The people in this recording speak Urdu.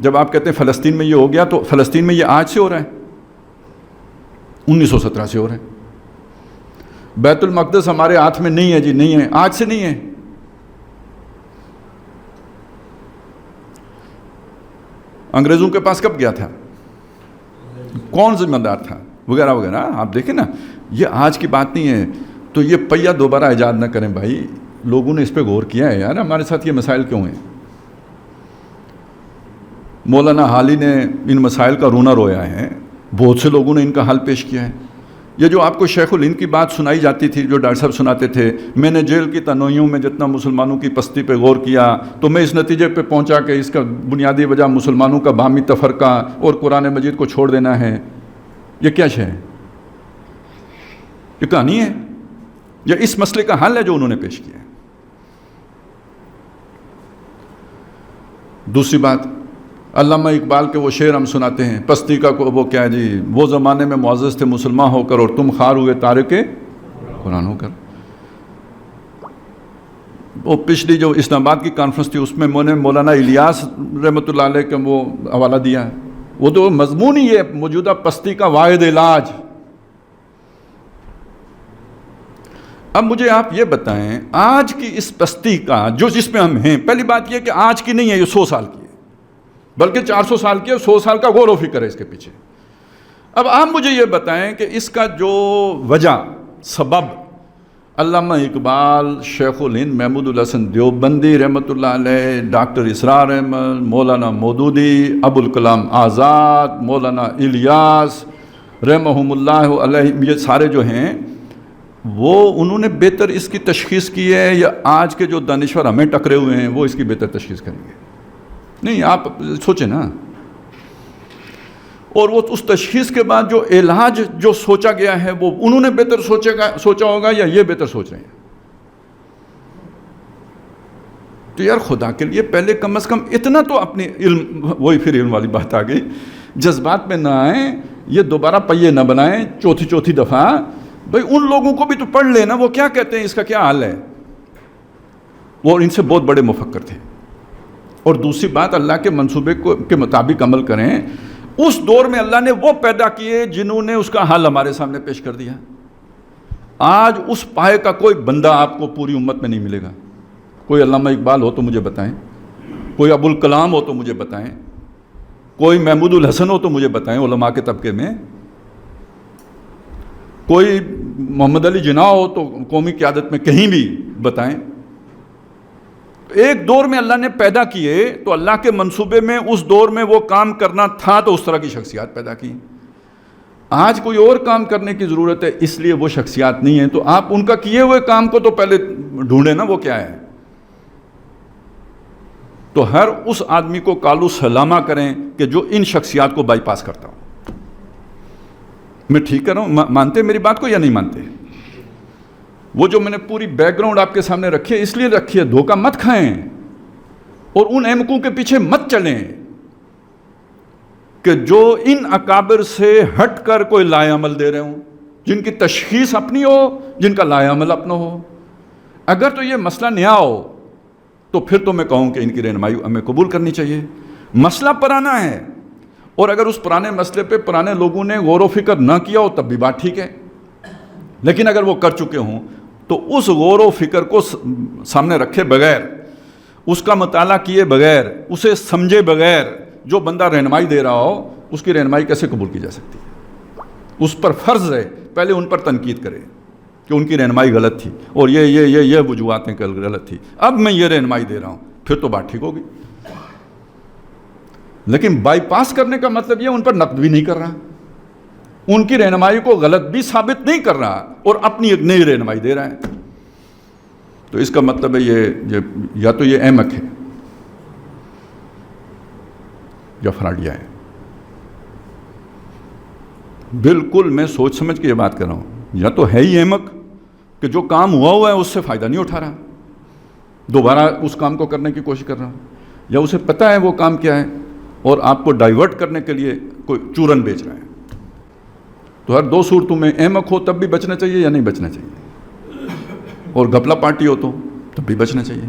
جب آپ کہتے ہیں فلسطین میں یہ ہو گیا تو فلسطین میں یہ آج سے ہو رہا ہے، 1917 سے ہو رہا ہے۔ بیت المقدس ہمارے ہاتھ میں نہیں ہے جی، نہیں ہے، آج سے نہیں ہے۔ انگریزوں کے پاس کب گیا تھا، کون ذمہ دار تھا، وغیرہ وغیرہ۔ آپ دیکھیں نا، یہ آج کی بات نہیں ہے۔ تو یہ پہیہ دوبارہ ایجاد نہ کریں بھائی، لوگوں نے اس پہ غور کیا ہے یار، ہمارے ساتھ یہ مسائل کیوں ہیں؟ مولانا حالی نے ان مسائل کا رونا رویا ہے، بہت سے لوگوں نے ان کا حل پیش کیا ہے۔ یہ جو آپ کو شیخ الہند کی بات سنائی جاتی تھی، جو ڈاکٹر صاحب سناتے تھے، میں نے جیل کی تنوعیوں میں جتنا مسلمانوں کی پستی پہ غور کیا تو میں اس نتیجے پہ پہنچا کہ اس کا بنیادی وجہ مسلمانوں کا باہمی تفرقہ اور قرآن مجید کو چھوڑ دینا ہے۔ یہ کیا شے ہے؟ یہ کہانی ہے یا اس مسئلے کا حل ہے جو انہوں نے پیش کیا ہے؟ دوسری بات، علامہ اقبال کے وہ شعر ہم سناتے ہیں، پستی کا وہ کیا ہے جی، وہ زمانے میں معزز تھے مسلمان ہو کر اور تم خار ہوئے تارک قرآن ہو کر۔ وہ پچھلی جو اسلام آباد کی کانفرنس تھی اس میں میں نے مولانا الیاس رحمۃ اللہ علیہ کا وہ حوالہ دیا ہے، وہ تو مضمون ہی ہے موجودہ پستی کا واحد علاج۔ اب مجھے آپ یہ بتائیں، آج کی اس پستی کا جو جس میں ہم ہیں، پہلی بات یہ کہ آج کی نہیں ہے، یہ 100 سال کی ہے، بلکہ 400 سال کی ہے، 100 سال کا غور و فکر ہے اس کے پیچھے۔ اب آپ مجھے یہ بتائیں کہ اس کا جو وجہ، سبب، علامہ اقبال، شیخ الہند محمود الحسن دیوبندی رحمۃ اللہ علیہ، ڈاکٹر اسرار احمد، مولانا مودودی، ابوالکلام آزاد، مولانا الیاس رحمہم اللہ علیہ، یہ سارے جو ہیں وہ انہوں نے بہتر اس کی تشخیص کی ہے یا آج کے جو دانشور ہمیں ٹکرے ہوئے ہیں وہ اس کی بہتر تشخیص کریں گے؟ نہیں، آپ سوچیں نا۔ اور وہ اس تشخیص کے بعد جو علاج جو سوچا گیا ہے وہ انہوں نے بہتر سوچا ہوگا یا یہ بہتر سوچ رہے ہیں؟ تو یار خدا کے لیے پہلے کم از کم اتنا تو اپنی علم، وہی پھر علم والی بات آ گئی، جذبات میں نہ آئیں، یہ دوبارہ پہیے نہ بنائیں چوتھی دفعہ۔ بھئی ان لوگوں کو بھی تو پڑھ لیں نا، وہ کیا کہتے ہیں، اس کا کیا حال ہے؟ وہ ان سے بہت بڑے مفکر تھے۔ اور دوسری بات، اللہ کے منصوبے کے مطابق عمل کریں۔ اس دور میں اللہ نے وہ پیدا کیے جنہوں نے اس کا حل ہمارے سامنے پیش کر دیا۔ آج اس پائے کا کوئی بندہ آپ کو پوری امت میں نہیں ملے گا۔ کوئی علامہ اقبال ہو تو مجھے بتائیں، کوئی ابوالکلام ہو تو مجھے بتائیں، کوئی محمود الحسن ہو تو مجھے بتائیں علماء کے طبقے میں، کوئی محمد علی جناح ہو تو قومی قیادت میں کہیں بھی بتائیں۔ ایک دور میں اللہ نے پیدا کیے تو اللہ کے منصوبے میں اس دور میں وہ کام کرنا تھا تو اس طرح کی شخصیات پیدا کی۔ آج کوئی اور کام کرنے کی ضرورت ہے، اس لیے وہ شخصیات نہیں ہیں، تو آپ ان کا کیے ہوئے کام کو تو پہلے ڈھونڈیں نا وہ کیا ہے۔ تو ہر اس آدمی کو کالو سلامہ کریں کہ جو ان شخصیات کو بائی پاس کرتا ہوں۔ میں ٹھیک کر رہا ہوں؟ مانتے میری بات کو یا نہیں مانتے؟ وہ جو میں نے پوری بیک گراؤنڈ آپ کے سامنے رکھی ہے، اس لیے رکھی ہے، دھوکہ مت کھائیں اور ان احمقوں کے پیچھے مت چلیں کہ جو ان اکابر سے ہٹ کر کوئی لائے عمل دے رہے ہوں، جن کی تشخیص اپنی ہو، جن کا لائے عمل اپنا ہو۔ اگر تو یہ مسئلہ نیا ہو تو پھر تو میں کہوں کہ ان کی رہنمائی ہمیں قبول کرنی چاہیے۔ مسئلہ پرانا ہے، اور اگر اس پرانے مسئلے پہ پرانے لوگوں نے غور و فکر نہ کیا ہو تب بھی بات ٹھیک ہے، لیکن اگر وہ کر چکے ہوں تو اس غور و فکر کو سامنے رکھے بغیر، اس کا مطالعہ کیے بغیر، اسے سمجھے بغیر جو بندہ رہنمائی دے رہا ہو، اس کی رہنمائی کیسے قبول کی جا سکتی ہے؟ اس پر فرض ہے پہلے ان پر تنقید کرے کہ ان کی رہنمائی غلط تھی اور یہ وجوہاتیں غلط تھی، اب میں یہ رہنمائی دے رہا ہوں، پھر تو بات ٹھیک ہوگی۔ لیکن بائی پاس کرنے کا مطلب یہ ان پر نقد بھی نہیں کر رہا، ان کی رہنمائی کو غلط بھی ثابت نہیں کر رہا اور اپنی ایک نئی رہنمائی دے رہا ہے۔ تو اس کا مطلب ہے یہ یا تو یہ احمق ہے یا فراڈیا ہے۔ بالکل میں سوچ سمجھ کے یہ بات کر رہا ہوں، یا تو ہے ہی احمق کہ جو کام ہوا ہے اس سے فائدہ نہیں اٹھا رہا، دوبارہ اس کام کو کرنے کی کوشش کر رہا، یا اسے پتہ ہے وہ کام کیا ہے اور آپ کو ڈائیورٹ کرنے کے لیے کوئی چورن بیچ رہا ہے۔ تو ہر دو صورتوں میں احمق ہو تب بھی بچنا چاہیے یا نہیں بچنا چاہیے، اور گھپلا پارٹی ہو تو تب بھی بچنا چاہیے۔